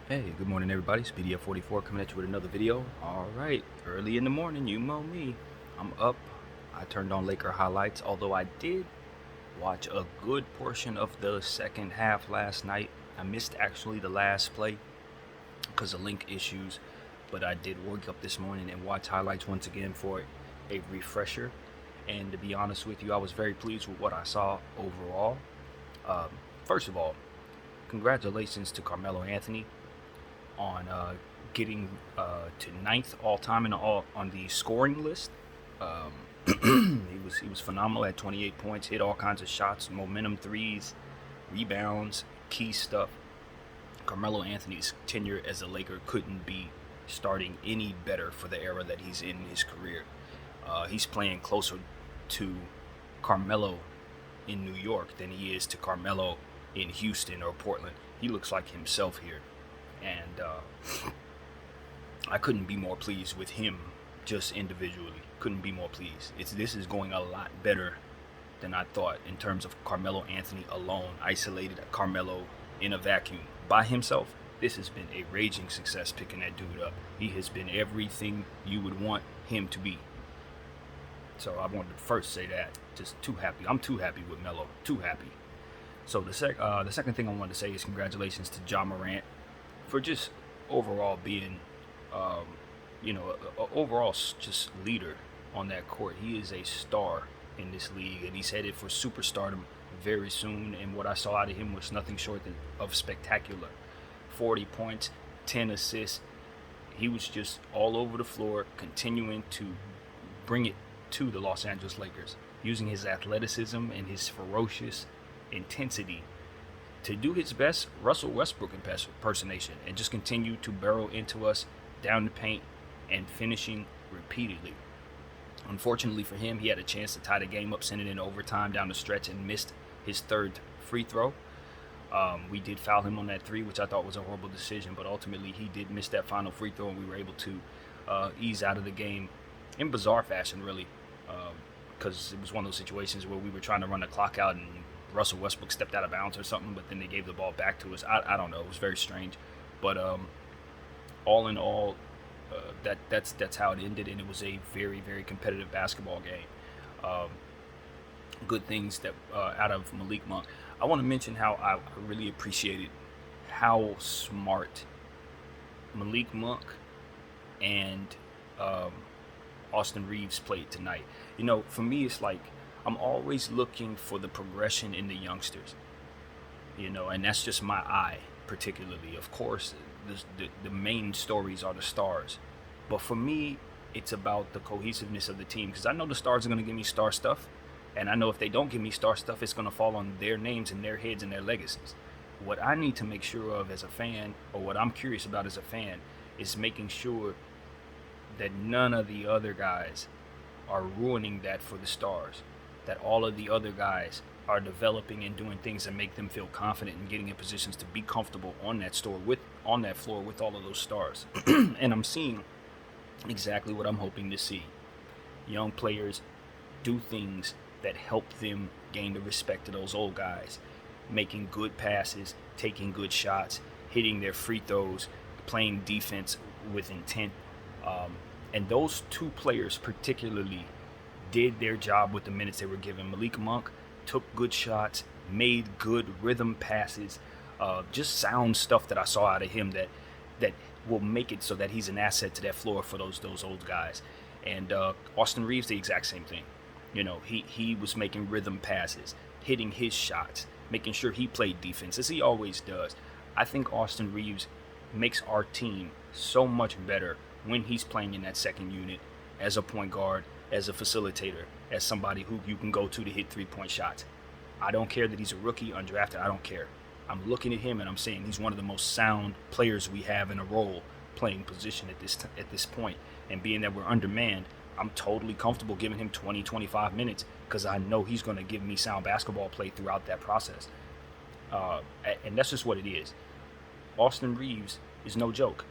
Hey, good morning, everybody. It's PDF44 coming at you with another video. All right, early in the morning, you know me. I'm up. I turned on Laker highlights, although I did watch a good portion of the second half last night. I missed actually the last play because of link issues, but I did wake up this morning and watch highlights once again for a refresher. And to be honest with you, I was very pleased with what I saw overall. Um, First of all, congratulations to Carmelo Anthony on getting to ninth all time on the scoring list. He was phenomenal at 28 points, hit all kinds of shots, momentum threes, rebounds, key stuff. Carmelo Anthony's tenure as a Laker couldn't be starting any better for the era that he's in his career. He's playing closer to Carmelo in New York than he is to Carmelo in Houston or Portland. He looks like himself here, and I couldn't be more pleased with him just individually. Couldn't be more pleased. This is going a lot better than I thought in terms of Carmelo Anthony alone, isolated Carmelo in a vacuum by himself. This has been a raging success picking that dude up. He has been everything you would want him to be. So I wanted to first say that. Just too happy. I'm too happy with Melo. Too happy. So the second thing I wanted to say is congratulations to Ja Morant for just overall being, um, overall just leader on that court. He is a star in this league, and he's headed for superstardom very soon. And what I saw out of him was nothing short of spectacular. 40 points, 10 assists. He was just all over the floor, continuing to bring it to the Los Angeles Lakers, using his athleticism and his ferocious intensity to do his best Russell Westbrook impersonation and just continue to barrel into us down the paint and finishing repeatedly. Unfortunately for him, he had a chance to tie the game up, sending it in overtime down the stretch, and missed his third free throw. We did foul him on that three, which I thought was a horrible decision, but ultimately he did miss that final free throw, and we were able to ease out of the game in bizarre fashion, really, because it was one of those situations where we were trying to run the clock out and Russell Westbrook stepped out of bounds or something, but then they gave the ball back to us. I don't know. It was very strange, but all in all, that's how it ended, and it was a very very competitive basketball game. Um, Good things that out of Malik Monk. I want to mention how I really appreciated how smart Malik Monk and um, Austin Reeves played tonight. For me, it's like I'm always looking for the progression in the youngsters. And that's just my eye, particularly. Of course, the main stories are the stars, but for me, it's about the cohesiveness of the team. Because I know the stars are going to give me star stuff, and I know if they don't give me star stuff, it's going to fall on their names and their heads and their legacies. What I need to make sure of as a fan, or what I'm curious about as a fan, is making sure that none of the other guys are ruining that for the stars. That all of the other guys are developing and doing things that make them feel confident and getting in positions to be comfortable on that floor with all of those stars. And I'm seeing exactly what I'm hoping to see. Young players do things that help them gain the respect of those old guys, making good passes, taking good shots, hitting their free throws, playing defense with intent. And those two players particularly did their job with the minutes they were given. Malik Monk took good shots, made good rhythm passes, just sound stuff that I saw out of him that will make it so that he's an asset to that floor for those old guys. And Austin Reeves, the exact same thing. He was making rhythm passes, hitting his shots, making sure he played defense, as he always does. I think Austin Reeves makes our team so much better when he's playing in that second unit as a point guard, as a facilitator, as somebody who you can go to hit 3-point shots. I don't care that he's a rookie, undrafted. I don't care. I'm looking at him and I'm saying he's one of the most sound players we have in a role playing position at this point. And being that we're undermanned, I'm totally comfortable giving him 20, 25 minutes because I know he's going to give me sound basketball play throughout that process. And that's just what it is. Austin Reeves is no joke.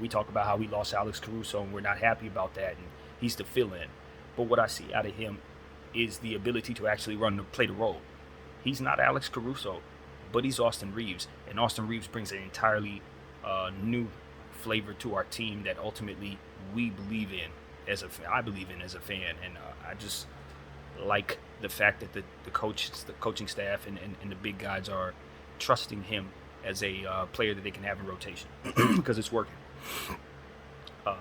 We talk about how we lost Alex Caruso and we're not happy about that, and he's the fill-in. But what I see out of him is the ability to actually play the role. He's not Alex Caruso, but he's Austin Reeves, and Austin Reeves brings an entirely new flavor to our team that ultimately we believe in I believe in as a fan, and I just like the fact that the coaching staff, and the big guys are trusting him as a player that they can have in rotation because it's working. Um,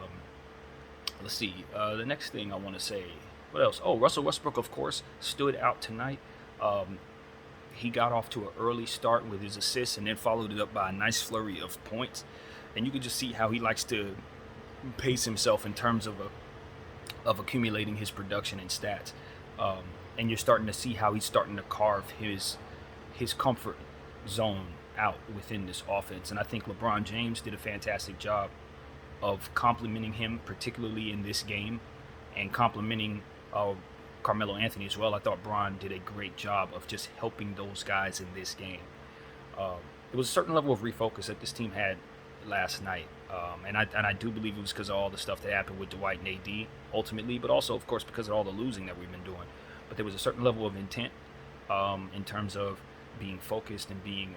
let's see. The next thing I want to say. What else? Oh, Russell Westbrook, of course, stood out tonight. He got off to an early start with his assists and then followed it up by a nice flurry of points. And you can just see how he likes to pace himself in terms of accumulating his production and stats. And you're starting to see how he's starting to carve his comfort zone out within this offense. And I think LeBron James did a fantastic job of complimenting him, particularly in this game, and complimenting Carmelo Anthony as well. I thought Bron did a great job of just helping those guys in this game. There was a certain level of refocus that this team had last night, and I do believe it was because of all the stuff that happened with Dwight and AD ultimately, but also, of course, because of all the losing that we've been doing. But there was a certain level of intent in terms of being focused and being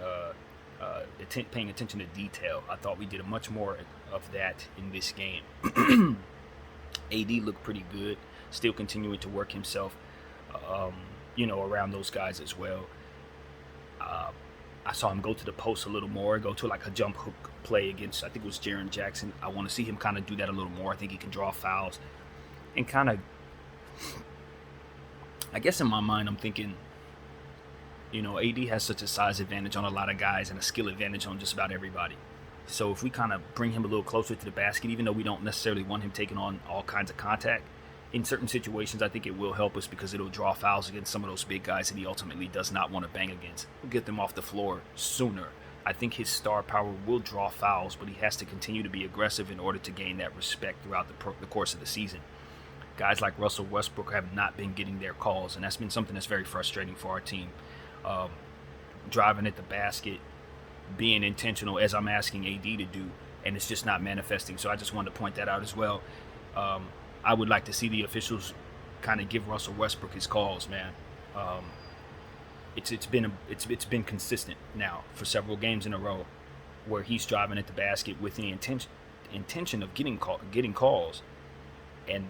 paying attention to detail. I thought we did much more of that in this game. AD looked pretty good, still continuing to work himself, around those guys as well. I saw him go to the post a little more, go to like a jump hook play against, I think it was Jaren Jackson. I want to see him kind of do that a little more. I think he can draw fouls and kind of, I guess in my mind, I'm thinking, AD has such a size advantage on a lot of guys and a skill advantage on just about everybody. So if we kind of bring him a little closer to the basket, even though we don't necessarily want him taking on all kinds of contact, in certain situations, I think it will help us because it'll draw fouls against some of those big guys that he ultimately does not want to bang against. We'll get them off the floor sooner. I think his star power will draw fouls, but he has to continue to be aggressive in order to gain that respect throughout the course of the season. Guys like Russell Westbrook have not been getting their calls, and that's been something that's very frustrating for our team. Driving at the basket, being intentional as I'm asking AD to do, and it's just not manifesting. So I just wanted to point that out as well. I would like to see the officials kind of give Russell Westbrook his calls, man. It's been consistent now for several games in a row where he's driving at the basket with the intention of getting calls, and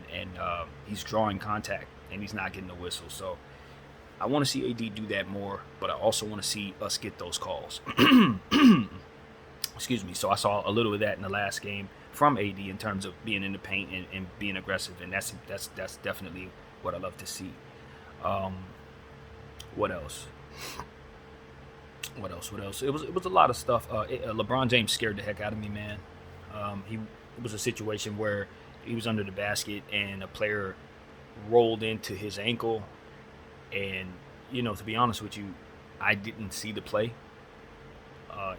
he's drawing contact and he's not getting the whistle. So I want to see AD do that more, but I also want to see us get those calls. Excuse me. So I saw a little of that in the last game from AD in terms of being in the paint and being aggressive, and that's definitely what I love to see. What else? It was a lot of stuff. LeBron James scared the heck out of me, man. It was a situation where he was under the basket and a player rolled into his ankle, and to be honest with you, I didn't see the play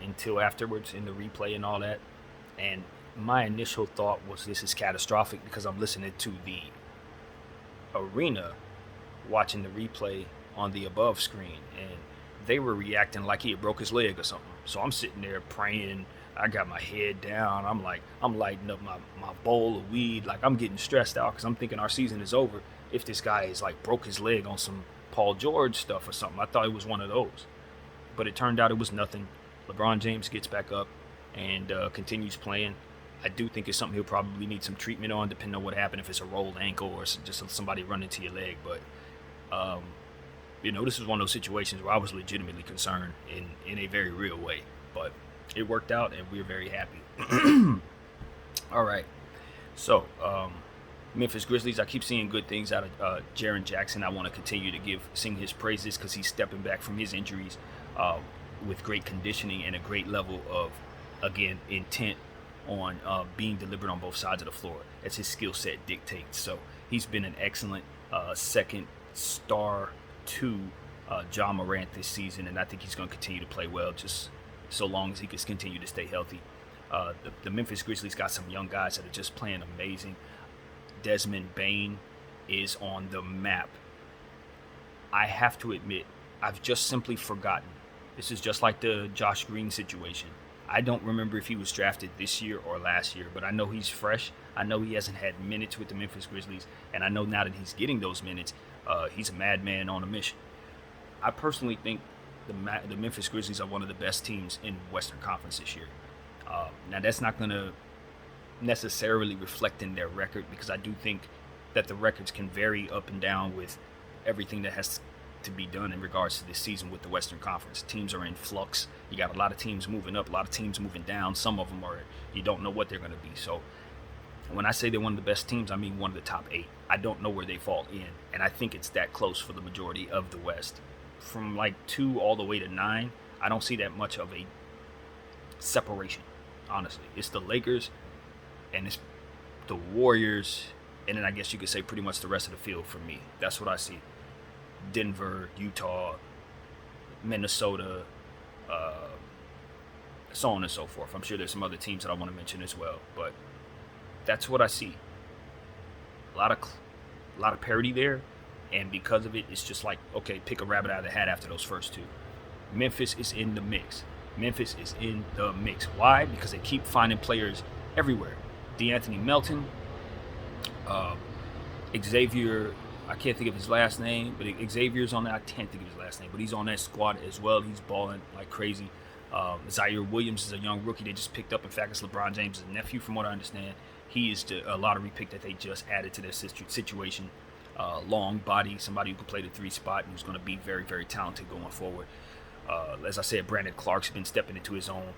until afterwards in the replay and all that, and my initial thought was this is catastrophic because I'm listening to the arena watching the replay on the above screen, and they were reacting like he had broke his leg or something. So I'm sitting there praying. I got my head down. I'm lighting up my bowl of weed. Like, I'm getting stressed out because I'm thinking our season is over if this guy is like broke his leg on some Paul George stuff or something. I thought it was one of those, but it turned out it was nothing. LeBron James gets back up and continues playing. I do think it's something he'll probably need some treatment on, depending on what happened, if it's a rolled ankle or just somebody running to your leg. But, this is one of those situations where I was legitimately concerned in a very real way. But it worked out, and we're very happy. All right. So, Memphis Grizzlies, I keep seeing good things out of Jaren Jackson. I want to continue to sing his praises because he's stepping back from his injuries with great conditioning and a great level of, again, intent on being delivered on both sides of the floor, as his skill set dictates. So he's been an excellent second star to Ja Morant this season, and I think he's going to continue to play well just so long as he can continue to stay healthy. The Memphis Grizzlies got some young guys that are just playing amazing. Desmond Bane is on the map. I have to admit, I've just simply forgotten. This is just like the Josh Green situation. I don't remember if he was drafted this year or last year, but I know he's fresh. I know he hasn't had minutes with the Memphis Grizzlies, and I know now that he's getting those minutes, he's a madman on a mission. I personally think the Memphis Grizzlies are one of the best teams in Western Conference this year. Now, that's not going to necessarily reflect in their record, because I do think that the records can vary up and down with everything that has to be done in regards to this season with the Western Conference. Teams are in flux. You got a lot of teams moving up, a lot of teams moving down. Some of them are, you don't know what they're going to be. So when I say they're one of the best teams, I mean one of the top 8. I don't know where they fall in, and I think it's that close for the majority of the West. From like 2 all the way to 9, I don't see that much of a separation, honestly. It's the Lakers, and it's the Warriors, and then I guess you could say pretty much the rest of the field for me. That's what I see. Denver, Utah, Minnesota, so on and so forth. I'm sure there's some other teams that I want to mention as well, but that's what I see. A lot of parity there, and because of it, it's just like, okay, pick a rabbit out of the hat after those first 2. Memphis is in the mix. Why? Because they keep finding players everywhere. DeAnthony Melton, Xavier, I can't think of his last name, but Xavier's on that. I can't think of his last name, but he's on that squad as well. He's balling like crazy. Zaire Williams is a young rookie they just picked up. In fact, it's LeBron James' nephew, from what I understand. He is a lottery pick that they just added to their situation. Long body, somebody who can play the 3 spot and who's going to be very, very talented going forward. As I said, Brandon Clark's been stepping into his own,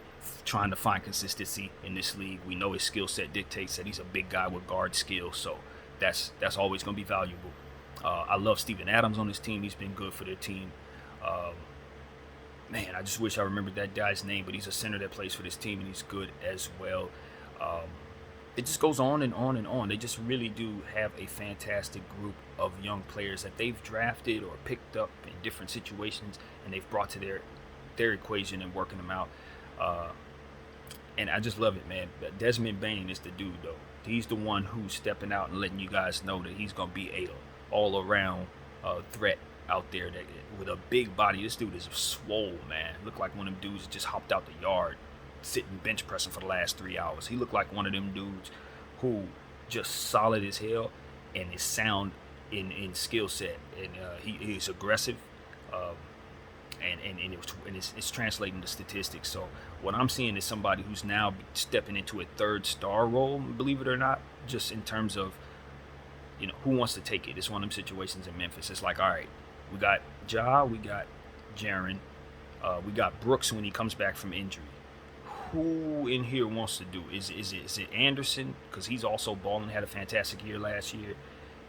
trying to find consistency in this league. We know his skill set dictates that he's a big guy with guard skills, so that's always going to be valuable. I love Steven Adams on this team. He's been good for their team. Man, I just wish I remembered that guy's name, but he's a center that plays for this team, and he's good as well. It just goes on and on and on. They just really do have a fantastic group of young players that they've drafted or picked up in different situations, and they've brought to their equation and working them out. And I just love it, man. Desmond Bane is the dude, though. He's the one who's stepping out and letting you guys know that he's going to be a all-around threat out there that, with a big body. This dude is swole, man. Look like one of them dudes that just hopped out the yard, sitting bench pressing for the last 3 hours. He looked like one of them dudes who just solid as hell and is sound in skill set. And he's aggressive, and it's translating to statistics. So what I'm seeing is somebody who's now stepping into a 3rd star role, believe it or not, just in terms of, who wants to take it. It's one of them situations in Memphis. It's like, all right, we got Ja, we got Jaren, we got Brooks when he comes back from injury. Who in here wants to do? Is it Anderson, because he's also balling, had a fantastic year last year?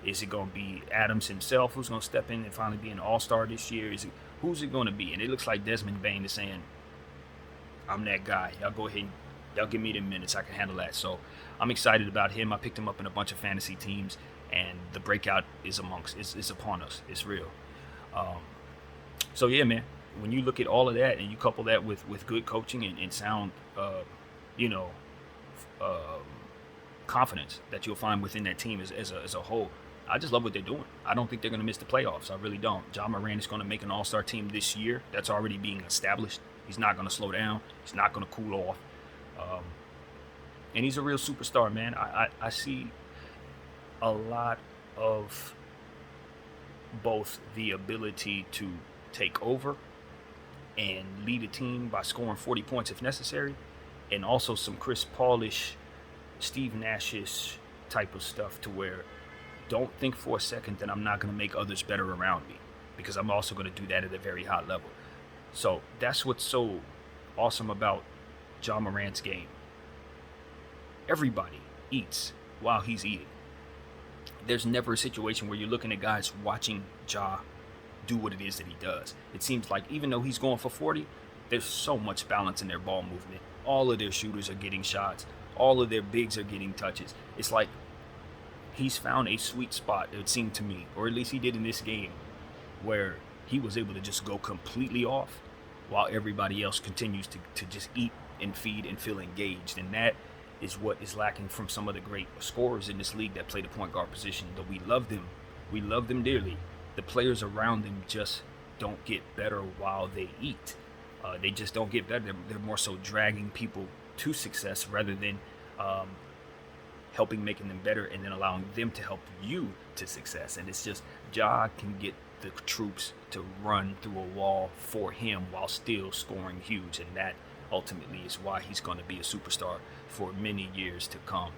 Is it going to be Adams himself who's going to step in and finally be an all-star this year? Who's it going to be? And it looks like Desmond Bane is saying, I'm that guy. Y'all go ahead and y'all give me the minutes. I can handle that. So I'm excited about him. I picked him up in a bunch of fantasy teams, and the breakout is upon us. It's real. So yeah, man, when you look at all of that and you couple that with good coaching and sound, confidence that you'll find within that team as a whole, I just love what they're doing. I don't think they're going to miss the playoffs. I really don't. Ja Morant is going to make an all-star team this year. That's already being established. He's not going to slow down. He's not going to cool off. And he's a real superstar, man. I see a lot of both the ability to take over and lead a team by scoring 40 points if necessary, and also some Chris Paulish, Steve Nash-ish type of stuff, to where don't think for a second that I'm not going to make others better around me, because I'm also going to do that at a very high level. So that's what's so awesome about Ja Morant's game. Everybody eats while he's eating. There's never a situation where you're looking at guys watching Ja do what it is that he does. It seems like even though he's going for 40, there's so much balance in their ball movement. All of their shooters are getting shots. All of their bigs are getting touches. It's like he's found a sweet spot, it seemed to me, or at least he did in this game, where he was able to just go completely off while everybody else continues to just eat and feed and feel engaged. And that is what is lacking from some of the great scorers in this league that play the point guard position. Though we love them dearly, the players around them just don't get better while they eat. They just don't get better. They're more so dragging people to success rather than helping making them better and then allowing them to help you to success. And it's just, Ja can get the troops to run through a wall for him while still scoring huge, and that ultimately is why he's going to be a superstar for many years to come.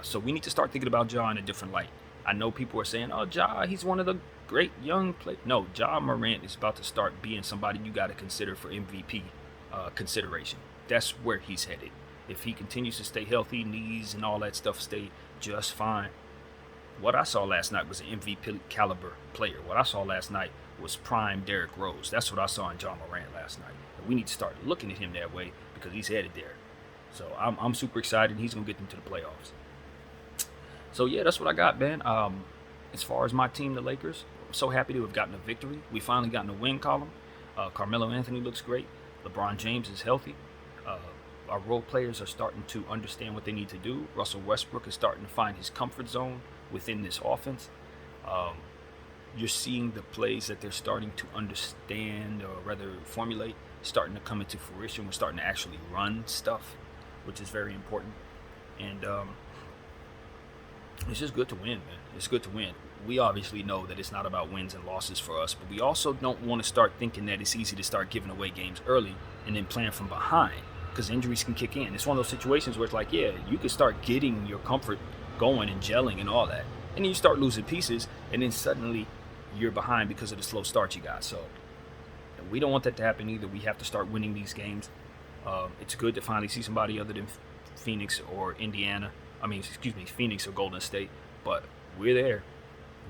So we need to start thinking about Ja in a different light. I know people are saying, "Oh, Ja, he's one of the great young players." No, Ja Morant is about to start being somebody you got to consider for MVP consideration. That's where he's headed. If he continues to stay healthy, knees and all that stuff stay just fine. What I saw last night was an MVP caliber player. What I saw last night was prime Derrick Rose. That's what I saw in Ja Morant last night. And we need to start looking at him that way because he's headed there. So I'm super excited. He's going to get them to the playoffs. So, yeah, that's what I got, man. As far as my team, the Lakers, I'm so happy to have gotten a victory. We finally gotten a win column. Carmelo Anthony looks great. LeBron James is healthy. Our role players are starting to understand what they need to do. Russell Westbrook is starting to find his comfort zone within this offense. You're seeing the plays that they're starting to understand, or rather formulate, starting to come into fruition. We're starting to actually run stuff, which is very important. And it's just good to win, man. It's good to win. We obviously know that it's not about wins and losses for us, but we also don't want to start thinking that it's easy to start giving away games early and then playing from behind, because injuries can kick in. It's one of those situations where it's like, yeah, you can start getting your comfort going and gelling and all that, and then you start losing pieces, and then suddenly you're behind because of the slow start you got. So we don't want that to happen either. We have to start winning these games. It's good to finally see somebody other than Phoenix or Phoenix or Golden State, but we're there.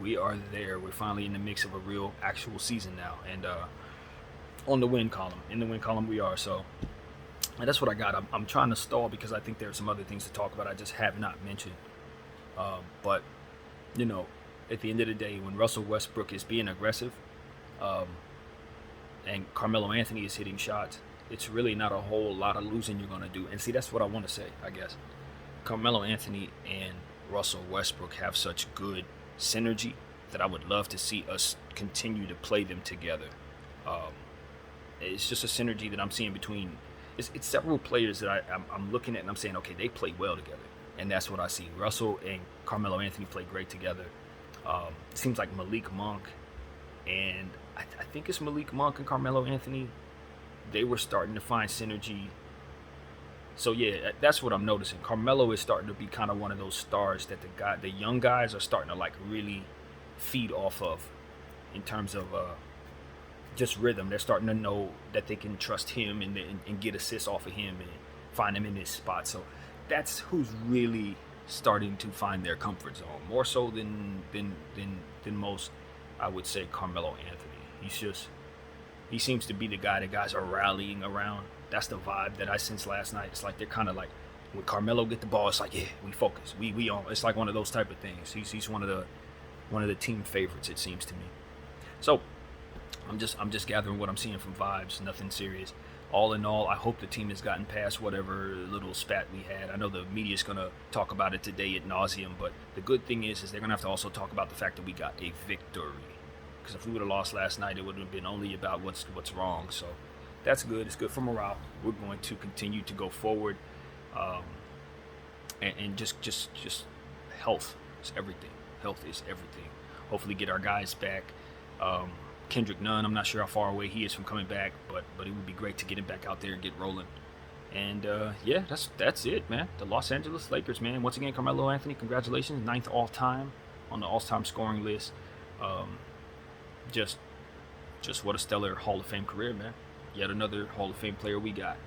We are there. We're finally in the mix of a real, actual season now, and on the win column. In the win column, we are. So, and that's what I got. I'm trying to stall because I think there are some other things to talk about I just have not mentioned. But you know, at the end of the day, when Russell Westbrook is being aggressive, and Carmelo Anthony is hitting shots, it's really not a whole lot of losing you're gonna do. And see, that's what I want to say, I guess. Carmelo Anthony and Russell Westbrook have such good synergy that I would love to see us continue to play them together. It's just a synergy that I'm seeing between. It's several players that I'm looking at and I'm saying, okay, they play well together, and that's what I see. Russell and Carmelo Anthony play great together. It seems like Malik Monk and I think it's Malik Monk and Carmelo Anthony. They were starting to find synergy. So yeah, that's what I'm noticing. Carmelo is starting to be kind of one of those stars that the young guys are starting to like really feed off of, in terms of just rhythm. They're starting to know that they can trust him and get assists off of him and find him in his spot. So that's who's really starting to find their comfort zone, more so than most. I would say Carmelo Anthony. He seems to be the guy that guys are rallying around. That's the vibe that I sensed last night. It's like they're kind of like, when Carmelo get the ball, it's like, yeah, we focus, we on. It's like one of those type of things. He's one of the team favorites, it seems to me. So I'm just gathering what I'm seeing from vibes. Nothing serious. All in all, I hope the team has gotten past whatever little spat we had. I know the media's gonna talk about it today ad nauseum, but the good thing is they're gonna have to also talk about the fact that we got a victory. Because if we would have lost last night, it would have been only about what's wrong. So that's good. It's good for morale. We're going to continue to go forward, and just health is everything. Health is everything. Hopefully, get our guys back. Kendrick Nunn, I'm not sure how far away he is from coming back, but it would be great to get him back out there and get rolling. And yeah, that's it, man. The Los Angeles Lakers, man. Once again, Carmelo Anthony, congratulations, 9th all time on the all-time scoring list. Just what a stellar Hall of Fame career, man. Yet another Hall of Fame player we got.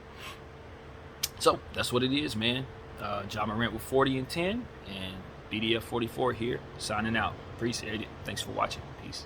So that's what it is, man. Ja Morant with 40 and 10, and BDF 44 here, signing out. Appreciate it. Thanks for watching. Peace.